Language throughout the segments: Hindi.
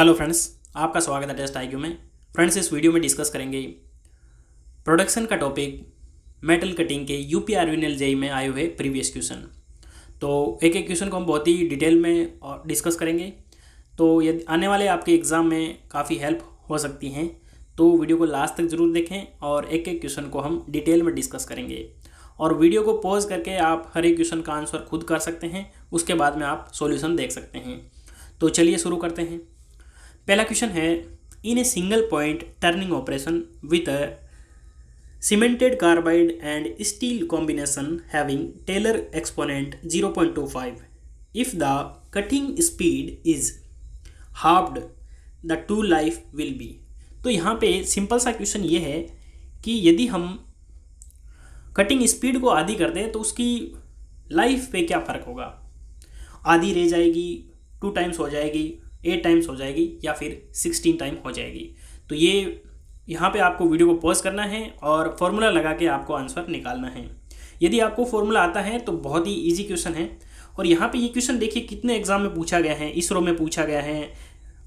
हेलो फ्रेंड्स, आपका स्वागत है टेस्ट आईक्यू में। फ्रेंड्स, इस वीडियो में डिस्कस करेंगे प्रोडक्शन का टॉपिक मेटल कटिंग के यूपी आरवीएनएल जेई में आए हुए प्रीवियस क्वेश्चन। तो एक एक क्वेश्चन को हम बहुत ही डिटेल में डिस्कस करेंगे। तो यदि आने वाले आपके एग्ज़ाम में काफ़ी हेल्प हो सकती हैं, तो वीडियो को लास्ट तक ज़रूर देखें और एक एक क्वेश्चन को हम डिटेल में डिस्कस करेंगे। और वीडियो को पॉज करके आप हर एक क्वेश्चन का आंसर खुद कर सकते हैं, उसके बाद में आप सॉल्यूशन देख सकते हैं। तो चलिए शुरू करते हैं। पहला क्वेश्चन है, in a single point turning operation with a cemented carbide and steel combination having Taylor exponent 0.25 if the cutting speed is halved the tool life will be. तो यहाँ पे सिंपल सा क्वेश्चन ये है कि यदि हम कटिंग स्पीड को आधी कर दें तो उसकी लाइफ पे क्या फ़र्क होगा। आधी रह जाएगी, 2 टाइम्स हो जाएगी, 8 टाइम्स हो जाएगी या फिर 16 टाइम हो जाएगी। तो ये यहाँ पे आपको वीडियो को पॉज करना है और फॉर्मूला लगा के आपको आंसर निकालना है। यदि आपको फॉर्मूला आता है तो बहुत ही इजी क्वेश्चन है। और यहाँ पे ये क्वेश्चन देखिए कितने एग्जाम में पूछा गया है। इसरो में पूछा गया है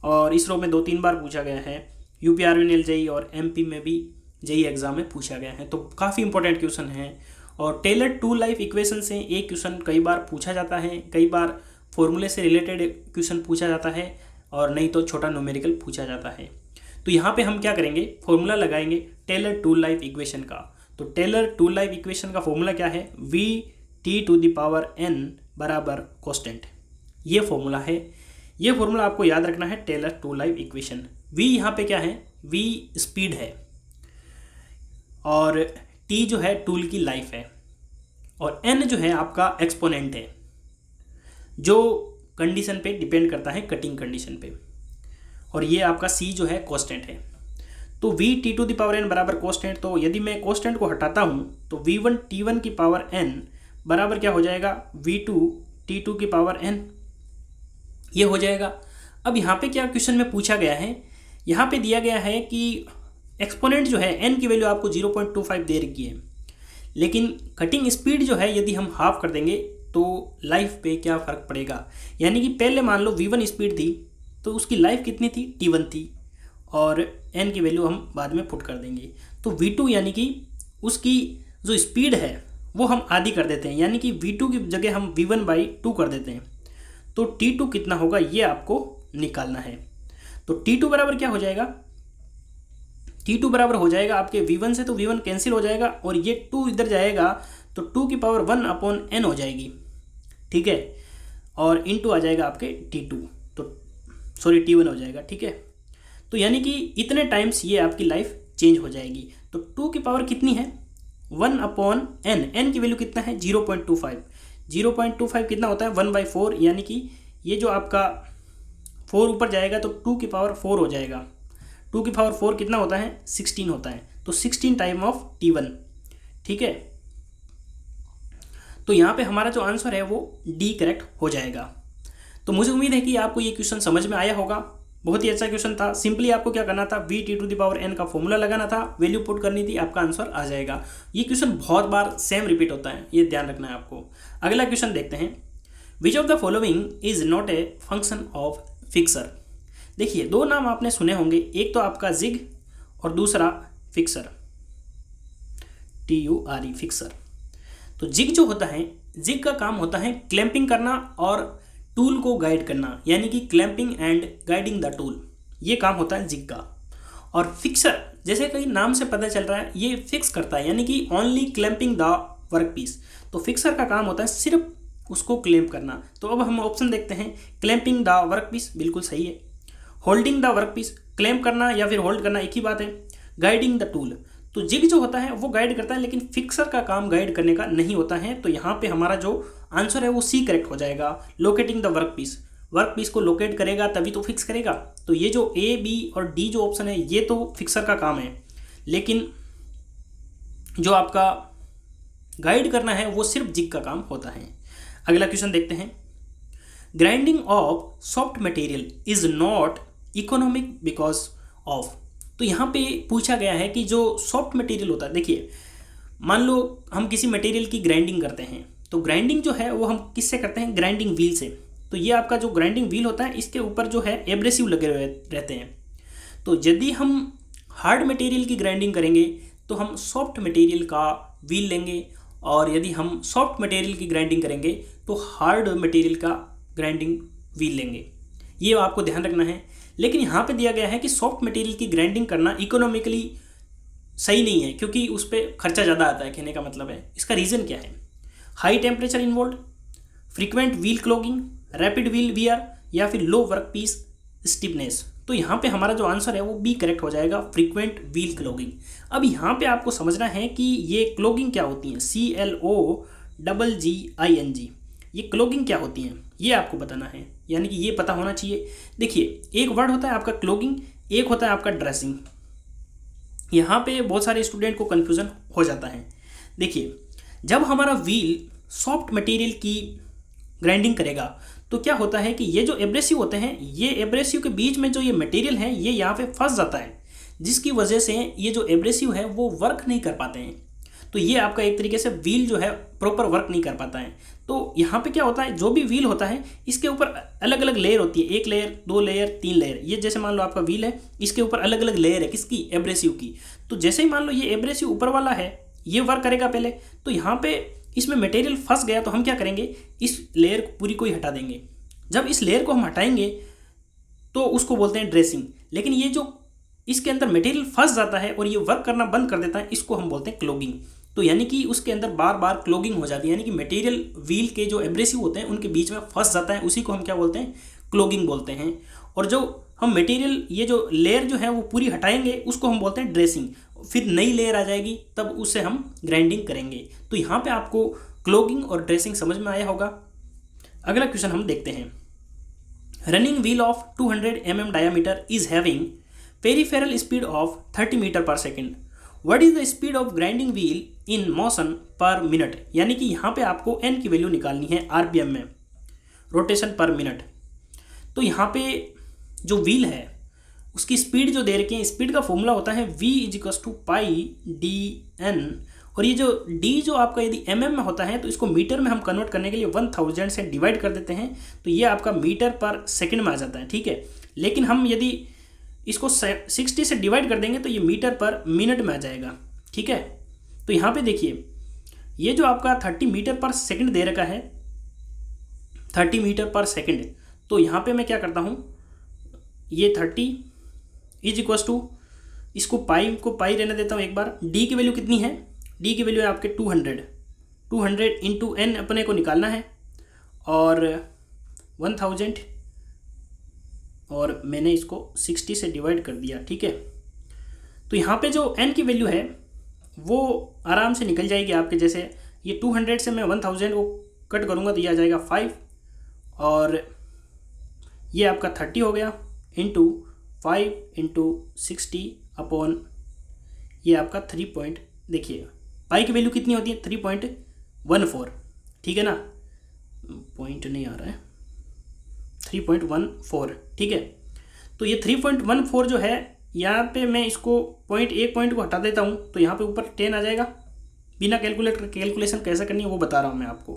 और इसरो में 2-3 बार पूछा गया है। यूपी आरवीएनएल जेई और एमपी में भी जेई एग्जाम में पूछा गया है। तो काफ़ी इंपॉर्टेंट क्वेश्चन है। और टेलर टू लाइफ इक्वेशन से एक क्वेश्चन कई बार पूछा जाता है, कई बार फॉर्मूले से रिलेटेड क्वेश्चन पूछा जाता है और नहीं तो छोटा न्यूमेरिकल पूछा जाता है। तो यहाँ पे हम क्या करेंगे, फॉर्मूला लगाएंगे टेलर टू लाइफ इक्वेशन का। तो टेलर टू लाइफ इक्वेशन का फॉर्मूला क्या है, V T to the power n बराबर कॉन्स्टेंट। ये फॉर्मूला है। ये फॉर्मूला आपको याद रखना है, Taylor to life equation. v यहाँ पे क्या है, v स्पीड है और t जो है टूल की लाइफ है और n जो है आपका एक्सपोनेंट है जो कंडीशन पे डिपेंड करता है, कटिंग कंडीशन पे। और ये आपका c जो है कांस्टेंट है। तो v t to the power n बराबर कांस्टेंट। तो यदि मैं कांस्टेंट को हटाता हूँ तो v1 t1 की पावर n बराबर क्या हो जाएगा, v2 t2 की पावर n, ये हो जाएगा। अब यहाँ पे क्या क्वेश्चन में पूछा गया है, यहाँ पे दिया गया है कि एक्सपोनेंट जो है n की वैल्यू आपको 0.25 दे रखी है, लेकिन कटिंग स्पीड जो है यदि हम हाफ कर देंगे तो लाइफ पे क्या फ़र्क पड़ेगा। यानी कि पहले मान लो v1 स्पीड थी तो उसकी लाइफ कितनी थी, t1 थी, और n की वैल्यू हम बाद में पुट कर देंगे। तो v2 यानी कि उसकी जो स्पीड है वो हम आधी कर देते हैं, यानी कि v2 की जगह हम v1/2 कर देते हैं। तो t2 कितना होगा ये आपको निकालना है। तो t2 बराबर क्या हो जाएगा, t2 बराबर हो जाएगा आपके v1 से, तो v1 कैंसिल हो जाएगा और ये 2 इधर जाएगा तो 2 की पावर 1/n हो जाएगी, ठीक है। और इनटू आ जाएगा आपके t2, तो सॉरी t1 हो जाएगा, ठीक है। तो यानी कि इतने टाइम्स ये आपकी लाइफ चेंज हो जाएगी। तो 2 की पावर कितनी है, 1/n, n की वैल्यू कितना है 0.25, 0.25 कितना होता है 1/4, यानी कि ये जो आपका 4 ऊपर जाएगा तो 2 की पावर 4 हो जाएगा। 2 की पावर 4 कितना होता है, 16 होता है। तो 16 टाइम ऑफ t1, ठीक है। तो यहाँ पे हमारा जो आंसर है वो डी करेक्ट हो जाएगा। तो मुझे उम्मीद है कि आपको ये क्वेश्चन समझ में आया होगा। बहुत ही अच्छा क्वेश्चन था। सिंपली आपको क्या करना था, V T to the power n का फॉर्मूला लगाना था, वैल्यू पुट करनी थी, आपका आंसर आ जाएगा। ये क्वेश्चन बहुत बार सेम रिपीट होता है, ये ध्यान रखना है आपको। अगला क्वेश्चन देखते हैं, विच of the following is not a function of fixer. देखिए 2 नाम आपने सुने होंगे, एक तो आपका जिग और दूसरा फिक्सर, TURE फिक्सर। तो जिग जो होता है, जिग का काम होता है क्लैंपिंग करना और टूल को गाइड करना, यानी कि clamping and guiding the tool, ये काम होता है जिग का। और फिक्सर जैसे कई नाम से पता चल रहा है ये फिक्स करता है, यानी कि only clamping the work piece. तो फिक्सर का काम होता है सिर्फ उसको क्लैंप करना। तो अब हम ऑप्शन देखते हैं, क्लैंपिंग द वर्क पीस बिल्कुल सही है, holding the work piece, clamp करना या फिर होल्ड करना एक ही बात है, गाइडिंग द टूल। तो जिग जो होता है वो गाइड करता है, लेकिन फिक्सर का काम गाइड करने का नहीं होता है। तो यहाँ पे हमारा जो आंसर है वो सी करेक्ट हो जाएगा, लोकेटिंग द वर्क पीस को लोकेट करेगा तभी तो फिक्स करेगा। तो ये जो ए, बी और डी जो ऑप्शन है ये तो फिक्सर का काम है, लेकिन जो आपका गाइड करना है वो सिर्फ जिग का काम होता है। अगला क्वेश्चन देखते हैं, grinding of soft material is not economic because of. तो यहाँ पे पूछा गया है कि जो सॉफ्ट मटेरियल होता है, देखिए मान लो हम किसी मटेरियल की ग्राइंडिंग करते हैं, तो ग्राइंडिंग जो है वो हम किससे करते हैं, ग्राइंडिंग व्हील से। तो ये आपका जो ग्राइंडिंग व्हील होता है इसके ऊपर जो है एब्रेसिव लगे रहते हैं। तो यदि हम हार्ड मटेरियल की ग्राइंडिंग करेंगे तो हम सॉफ्ट मटेरियल का व्हील लेंगे, और यदि हम सॉफ्ट मटेरियल की ग्राइंडिंग करेंगे तो हार्ड मटेरियल का ग्राइंडिंग व्हील लेंगे। ये आपको ध्यान रखना है। लेकिन यहाँ पे दिया गया है कि सॉफ्ट मटेरियल की ग्राइंडिंग करना इकोनॉमिकली सही नहीं है, क्योंकि उस पर खर्चा ज़्यादा आता है, कहने का मतलब है। इसका रीज़न क्या है? High temperature involve, frequent wheel clogging, rapid wheel wear, या फिर लो वर्क पीस स्टिफनेस। तो यहाँ पे हमारा जो आंसर है वो बी करेक्ट हो जाएगा, फ्रीक्वेंट व्हील क्लॉगिंग। अब यहाँ पे आपको समझना है कि ये क्लॉगिंग क्या होती है, CLOGGING, ये क्लॉगिंग क्या होती हैं ये आपको बताना है, यानी कि ये पता होना चाहिए। देखिए, एक वर्ड होता है आपका क्लॉगिंग, एक होता है आपका ड्रेसिंग। यहाँ पे बहुत सारे स्टूडेंट को कन्फ्यूज़न हो जाता है। देखिए, जब हमारा व्हील सॉफ्ट मटेरियल की ग्राइंडिंग करेगा तो क्या होता है कि ये जो एब्रेसिव होते हैं, ये एब्रेसिव के बीच में जो ये मटेरियल है ये यहाँ पे फंस जाता है, जिसकी वजह से ये जो एब्रेसिव है वो वर्क नहीं कर पाते हैं। तो ये आपका एक तरीके से व्हील जो है प्रॉपर वर्क नहीं कर पाता है। तो यहाँ पे क्या होता है, जो भी व्हील होता है इसके ऊपर अलग अलग लेयर होती है, 1 लेयर, 2 लेयर, 3 लेयर। ये जैसे मान लो आपका व्हील है, इसके ऊपर अलग अलग लेयर है, किसकी? एब्रेसिव की। तो जैसे ही मान लो ये एब्रेसिव ऊपर वाला है, ये वर्क करेगा पहले, तो यहाँ पे इसमें मटेरियल फंस गया तो हम क्या करेंगे, इस लेयर पूरी को ही हटा देंगे। जब इस लेयर को हम हटाएंगे तो उसको बोलते हैं ड्रेसिंग। लेकिन ये जो इसके अंदर मटेरियल फंस जाता है और ये वर्क करना बंद कर देता है, इसको हम बोलते हैं क्लॉगिंग। तो यानी कि उसके अंदर बार बार क्लॉगिंग हो जाती है, यानी कि मटेरियल व्हील के जो एब्रेसिव होते हैं उनके बीच में फंस जाता है, उसी को हम क्या बोलते हैं? क्लॉगिंग बोलते हैं। और जो हम मटेरियल, ये जो लेयर जो है वो पूरी हटाएंगे, उसको हम बोलते हैं ड्रेसिंग। फिर नई लेयर आ जाएगी, तब उससे हम ग्राइंडिंग करेंगे। तो यहाँ पे आपको क्लॉगिंग और ड्रेसिंग समझ में आया होगा। अगला क्वेश्चन हम देखते हैं। Running wheel of 200 mm diameter is having peripheral speed of 30 metre per second. What is the speed of grinding wheel in motion per minute? यानी कि यहाँ पे आपको n की वैल्यू निकालनी है RPM में, रोटेशन पर मिनट। तो यहाँ पे जो व्हील है उसकी स्पीड जो दे रखी है, स्पीड का फॉर्मूला होता है V = π/dn, और ये जो d जो आपका यदि mm में होता है तो इसको मीटर में हम कन्वर्ट करने के लिए 1000 से डिवाइड कर देते हैं, तो ये आपका मीटर पर सेकंड में आ जाता है, ठीक है। लेकिन हम यदि इसको 60 से डिवाइड कर देंगे तो ये मीटर पर मिनट में आ जाएगा, ठीक है। तो यहाँ पे देखिए, ये जो आपका 30 मीटर पर सेकंड दे रखा है, 30 मीटर पर सेकंड, तो यहाँ पे मैं क्या करता हूँ, ये 30 = इसको पाई को पाई रहने देता हूँ एक बार। डी की वैल्यू कितनी है? डी की वैल्यू है आपके 200 इंटू n अपने को निकालना है, और 1000, और मैंने इसको 60 से डिवाइड कर दिया, ठीक है। तो यहाँ पे जो n की वैल्यू है वो आराम से निकल जाएगी आपके। जैसे ये 200 से मैं 1000 को कट करूँगा तो ये आ जाएगा 5, और ये आपका 30 हो गया, इंटू 5 इंटू 60 अपॉन ये आपका 3 देखिए पाई की वैल्यू कितनी होती है? 3.14, ठीक है ना, पॉइंट नहीं आ रहा है, 3.14, ठीक है। तो ये 3.14 जो है, यहाँ पे मैं इसको एक पॉइंट को हटा देता हूँ तो यहाँ पे ऊपर 10 आ जाएगा। बिना कैलकुलेशन कैसे करनी है वो बता रहा हूँ मैं आपको।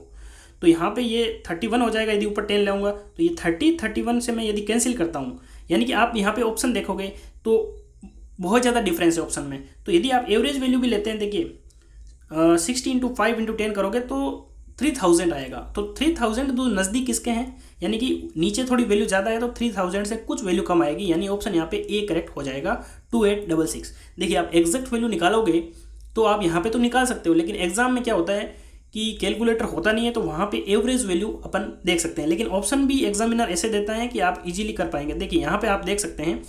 तो यहाँ पे ये 31 हो जाएगा यदि ऊपर 10 लाऊंगा, तो ये 31 से मैं यदि कैंसिल करता हूँ, यानी कि आप यहाँ पे ऑप्शन देखोगे तो बहुत ज़्यादा डिफरेंस है ऑप्शन में। तो यदि आप एवरेज वैल्यू भी लेते हैं, देखिए 60 × 5 × 10 करोगे तो 3000 आएगा। तो 3000 तो नज़दीक किसके हैं, यानी कि नीचे थोड़ी वैल्यू ज़्यादा है तो 3000 से कुछ वैल्यू कम आएगी, यानी ऑप्शन यहाँ पे ए करेक्ट हो जाएगा, 2866। देखिए, आप एग्जैक्ट वैल्यू निकालोगे तो आप यहाँ पे तो निकाल सकते हो, लेकिन एग्जाम में क्या होता है कि कैलकुलेटर होता नहीं है, तो वहाँ पे एवरेज वैल्यू अपन देख सकते हैं। लेकिन ऑप्शन भी एग्जामिनर ऐसे देता है कि आप इजीली कर पाएंगे। देखिए यहाँ पे आप देख सकते हैं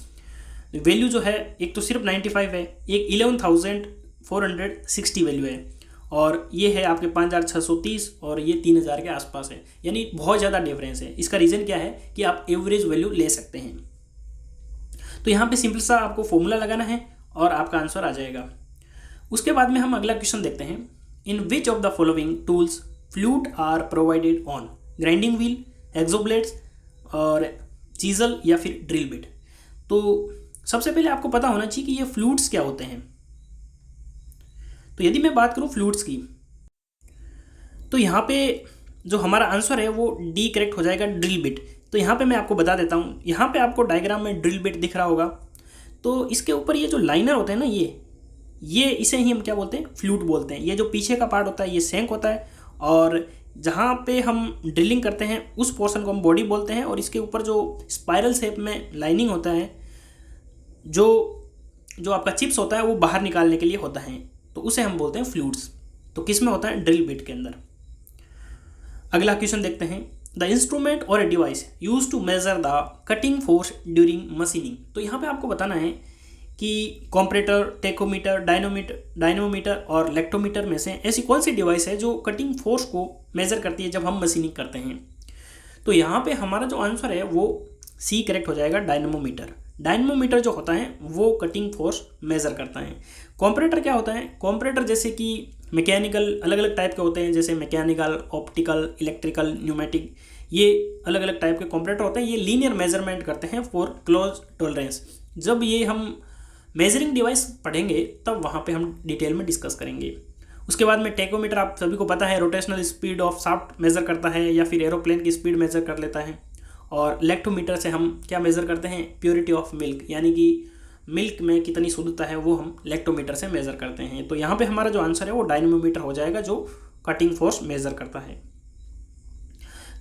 वैल्यू जो है, एक तो सिर्फ 95 है, एक 11460 वैल्यू है, और ये है आपके 5630, और ये 3000 के आसपास है, यानी बहुत ज़्यादा डिफरेंस है। इसका रीज़न क्या है कि आप एवरेज वैल्यू ले सकते हैं। तो यहाँ पे सिंपल सा आपको फॉर्मूला लगाना है और आपका आंसर आ जाएगा। उसके बाद में हम अगला क्वेश्चन देखते हैं। In which of the following tools flute are provided on? Grinding wheel, hacksaw blades, और चीजल, या फिर ड्रिल बिट। तो सबसे पहले आपको पता होना चाहिए कि ये फ्लूट्स क्या होते हैं। तो यदि मैं बात करूं फ्लूट्स की, तो यहाँ पे जो हमारा आंसर है वो डी करेक्ट हो जाएगा, ड्रिल बिट। तो यहाँ पे मैं आपको बता देता हूँ, यहाँ पे आपको डायग्राम में ड्रिल बिट दिख रहा होगा। तो इसके ऊपर ये जो लाइनर होते हैं ना, ये इसे ही हम क्या बोलते हैं, फ्लूट बोलते हैं। ये जो पीछे का पार्ट होता है ये शैंक होता है, और जहाँ पे हम ड्रिलिंग करते हैं उस पोर्शन को हम बॉडी बोलते हैं, और इसके ऊपर जो स्पाइरल शेप में लाइनिंग होता है, जो आपका चिप्स होता है वो बाहर निकालने के लिए होता है, तो उसे हम बोलते हैं फ्लूट्स। तो किस में होता है, ड्रिल बिट के अंदर। अगला क्वेश्चन देखते हैं, द इंस्ट्रूमेंट और a device use to measure the cutting force during machining. तो यहाँ पे आपको बताना है कि कॉम्परेटर, टेकोमीटर, डायनोमीटर और लेक्टोमीटर में से ऐसी कौन सी डिवाइस है जो कटिंग फोर्स को मेजर करती है जब हम मशीनिंग करते हैं। तो यहाँ पे हमारा जो आंसर है वो सी करेक्ट हो जाएगा, डायनमोमीटर। डायनमोमीटर जो होता है वो कटिंग फोर्स मेजर करता है। कॉम्परेटर क्या होता है, कॉम्परेटर जैसे कि मैकेनिकल अलग अलग टाइप के होते हैं, जैसे मैकेनिकल, ऑप्टिकल, इलेक्ट्रिकल, न्यूमेटिक, ये अलग अलग टाइप के कॉम्परेटर होते हैं। ये लीनियर मेजरमेंट करते हैं फॉर क्लोज टॉलरेंस। जब ये हम मेजरिंग डिवाइस पढ़ेंगे तब वहाँ पे हम डिटेल में डिस्कस करेंगे। उसके बाद में टेकोमीटर, आप सभी को पता है, rotational speed of shaft measure करता है या फिर एरोप्लेन की स्पीड मेजर कर लेता है। और लेक्टोमीटर से हम क्या मेजर करते हैं, प्योरिटी ऑफ मिल्क, यानी कि मिल्क में कितनी शुद्धता है वो हम लेक्टोमीटर से मेजर करते हैं। तो यहाँ पे हमारा जो आंसर है वो डायनमोमीटर हो जाएगा, जो कटिंग फोर्स मेजर करता है।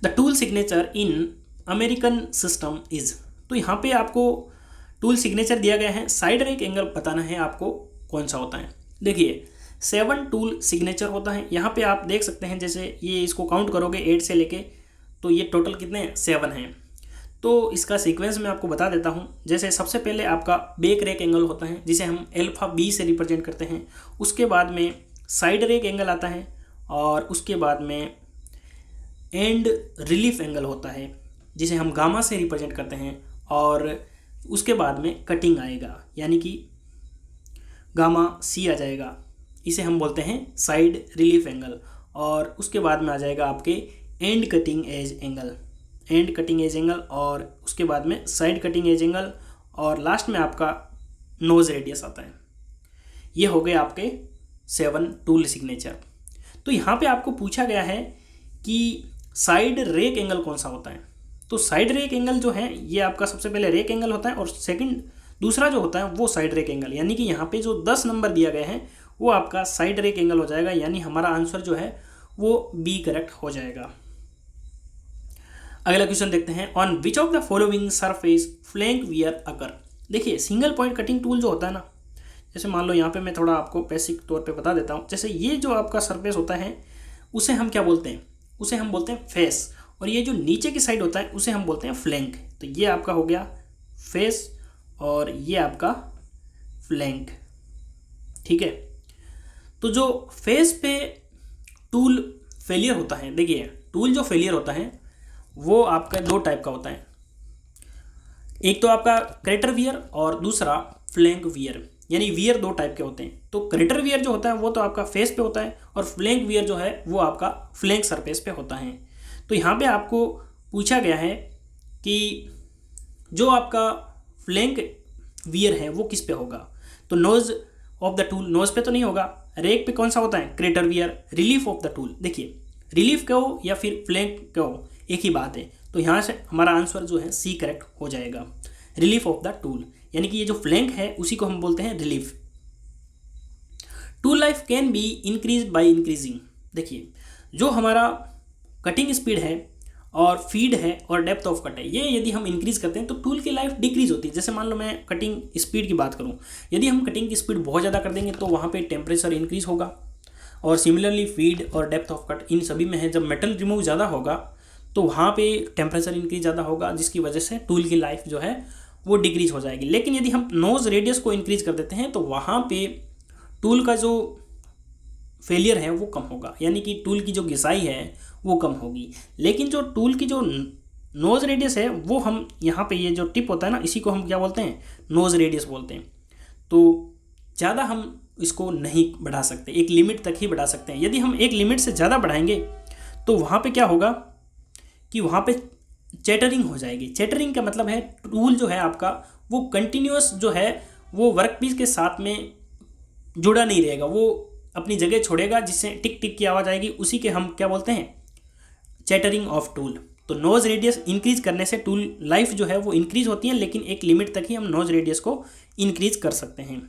The tool signature in American system is. तो यहाँ पे आपको टूल सिग्नेचर दिया गया है, साइड रेक एंगल बताना है आपको कौन सा होता है। देखिए 7 टूल सिग्नेचर होता है। यहाँ पे आप देख सकते हैं, जैसे ये इसको काउंट करोगे 8 से लेके, तो ये टोटल कितने हैं, 7 हैं। तो इसका सीक्वेंस मैं आपको बता देता हूँ। जैसे सबसे पहले आपका बेक रेक एंगल होता है, जिसे हम अल्फा बी से रिप्रेजेंट करते हैं। उसके बाद में साइड रेक एंगल आता है, और उसके बाद में एंड रिलीफ एंगल होता है, जिसे हम गामा से रिप्रेजेंट करते हैं। और उसके बाद में कटिंग आएगा, यानी कि गामा सी आ जाएगा, इसे हम बोलते हैं साइड रिलीफ एंगल। और उसके बाद में आ जाएगा आपके एंड कटिंग एज एंगल, और उसके बाद में साइड कटिंग एज एंगल, और लास्ट में आपका नोज रेडियस आता है। ये हो गए आपके 7 टूल सिग्नेचर। तो यहाँ पे आपको पूछा गया है कि साइड रेक एंगल कौन सा होता है। तो साइड रेक एंगल जो है ये आपका सबसे पहले रेक एंगल होता है, और दूसरा जो होता है वो साइड रेक एंगल, यानी कि यहाँ पे जो 10 नंबर दिया गया है वो आपका साइड रेक एंगल हो जाएगा, यानी हमारा आंसर जो है वो बी करेक्ट हो जाएगा। अगला क्वेश्चन देखते हैं, on which of the following surface flank wear occur. देखिए सिंगल पॉइंट कटिंग टूल जो होता है ना, जैसे मान लो यहाँ पे मैं थोड़ा आपको बेसिक तौर पे बता देता हूँ। जैसे ये जो आपका सरफेस होता है उसे हम क्या बोलते हैं, उसे हम बोलते हैं फेस, और ये जो नीचे की साइड होता है उसे हम बोलते हैं फ्लैंक। तो ये आपका हो गया फेस और ये आपका फ्लैंक, ठीक है। तो जो फेस पे टूल फेलियर होता है, देखिए टूल जो फेलियर होता है वो आपका 2 टाइप का होता है। एक तो आपका क्रेटर वियर और दूसरा फ्लैंक वियर, यानी वियर 2 टाइप के होते हैं। तो क्रेटर वियर जो होता है वो तो आपका फेस पे होता है, और फ्लैंक वियर जो है वो आपका फ्लैंक सरफेस पे होता है। तो यहाँ पे आपको पूछा गया है कि जो आपका फ्लैंक वियर है वो किस पे होगा। तो nose of the tool, nose पे तो नहीं होगा। रेक पे कौन सा होता है, crater wear. Relief of the tool, देखिए रिलीफ कहो या फिर फ्लैंक कहो एक ही बात है। तो यहाँ से हमारा आंसर जो है सी करेक्ट हो जाएगा, रिलीफ ऑफ द टूल, यानी कि ये जो फ्लैंक है उसी को हम बोलते हैं relief. Tool life can be increase by increasing. देखिए जो हमारा कटिंग स्पीड है और फीड है और डेप्थ ऑफ कट है, ये यदि हम इंक्रीज करते हैं तो टूल की लाइफ डिक्रीज होती है। जैसे मान लो मैं कटिंग स्पीड की बात करूं, यदि हम कटिंग की स्पीड बहुत ज़्यादा कर देंगे तो वहाँ पे टेम्परेचर इंक्रीज होगा, और सिमिलरली फीड और डेप्थ ऑफ कट इन सभी में है, जब मेटल रिमूव ज़्यादा होगा तो वहाँ पे टेम्परेचर इंक्रीज ज़्यादा होगा, जिसकी वजह से टूल की लाइफ जो है वो डिक्रीज हो जाएगी। लेकिन यदि हम नोज रेडियस को इंक्रीज कर देते हैं तो वहाँ पे टूल का जो फेलियर है वो कम होगा, यानी कि टूल की जो घिसाई है वो कम होगी। लेकिन जो टूल की जो नोज रेडियस है वो हम यहाँ पे ये जो टिप होता है ना, इसी को हम क्या बोलते हैं, नोज रेडियस बोलते हैं। तो ज़्यादा हम इसको नहीं बढ़ा सकते, एक लिमिट तक ही बढ़ा सकते हैं। यदि हम एक लिमिट से ज़्यादा बढ़ाएंगे तो वहाँ पे क्या होगा कि वहाँ पे चैटरिंग हो जाएगी। चैटरिंग का मतलब है टूल जो है आपका वो कंटिन्यूअस जो है वो वर्कपीस के साथ में जुड़ा नहीं रहेगा, वो अपनी जगह छोड़ेगा, जिससे टिक टिक की आवाज़ आएगी, उसी के हम क्या बोलते हैं, चैटरिंग ऑफ टूल। तो नोज रेडियस इंक्रीज करने से टूल लाइफ जो है वो इंक्रीज होती है, लेकिन एक लिमिट तक ही हम नोज रेडियस को इंक्रीज कर सकते हैं।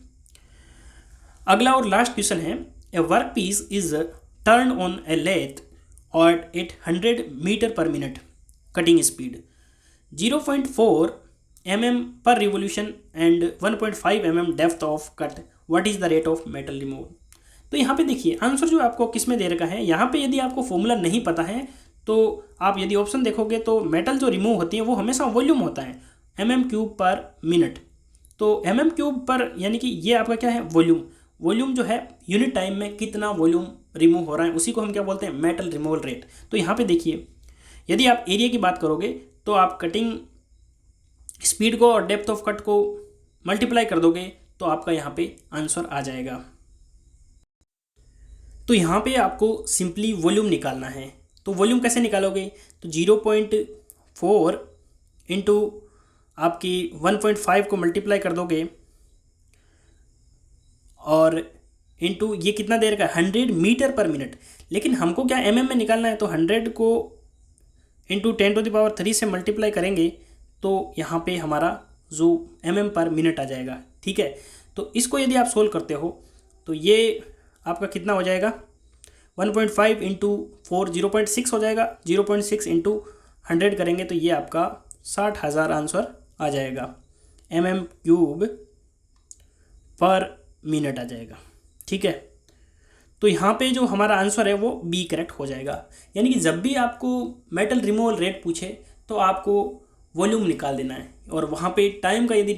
अगला और लास्ट क्वेश्चन है, a work piece is turn on a lathe और at 100 metre per minute cutting speed 0.4 mm per revolution and 1.5 mm depth of cut, what is the rate of metal remove. तो यहाँ पे देखिए आंसर जो आपको किस में दे रखा है, यहाँ पे यदि आपको फॉर्मूला नहीं पता है तो आप यदि ऑप्शन देखोगे तो मेटल जो रिमूव होती है वो हमेशा वॉल्यूम होता है mm³ पर मिनट। तो mm³ पर यानी कि ये आपका क्या है, वॉल्यूम। वॉल्यूम जो है यूनिट टाइम में कितना वॉल्यूम रिमूव हो रहा है उसी को हम क्या बोलते हैं, मेटल रिमूवल रेट। तो यहाँ पे देखिए यदि आप एरिया की बात करोगे तो आप कटिंग स्पीड को और डेप्थ ऑफ कट को मल्टीप्लाई कर दोगे तो आपका यहाँ पे आंसर आ जाएगा। तो यहाँ पे आपको सिंपली वॉल्यूम निकालना है। तो वॉल्यूम कैसे निकालोगे, तो 0.4 इंटू आपकी 1.5 को मल्टीप्लाई कर दोगे और इंटू ये कितना देर का 100 मीटर पर मिनट, लेकिन हमको क्या mm में निकालना है, तो 100 को इंटू 10⁻³ से मल्टीप्लाई करेंगे तो यहाँ पे हमारा जो mm पर मिनट आ जाएगा। ठीक है, तो इसको यदि आप सोल्व करते हो तो ये आपका कितना हो जाएगा, 1.5 इंटू 4 0.6 हो जाएगा, 0.6 इंटू 100 करेंगे तो ये आपका 60,000 आंसर आ जाएगा, mm³ पर मिनट आ जाएगा। ठीक है, तो यहाँ पे जो हमारा आंसर है वो बी करेक्ट हो जाएगा। यानी कि जब भी आपको मेटल रिमूवल रेट पूछे तो आपको वॉल्यूम निकाल देना है और वहाँ पे टाइम का यदि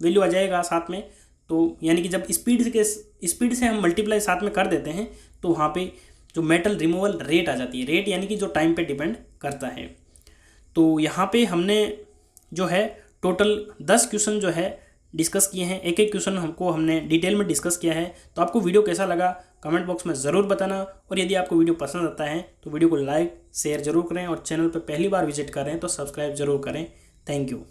वैल्यू आ जाएगा साथ में, तो यानी कि जब स्पीड से हम मल्टीप्लाई साथ में कर देते हैं तो वहाँ पे जो मेटल रिमूवल रेट आ जाती है, रेट यानी कि जो टाइम पे डिपेंड करता है। तो यहाँ पे हमने जो है टोटल 10 क्वेश्चन जो है डिस्कस किए हैं, एक एक क्वेश्चन हमने डिटेल में डिस्कस किया है। तो आपको वीडियो कैसा लगा कमेंट बॉक्स में ज़रूर बताना, और यदि आपको वीडियो पसंद आता है तो वीडियो को लाइक शेयर ज़रूर करें और चैनल पर पहली बार विजिट कर रहे हैं तो सब्सक्राइब ज़रूर करें। Thank you.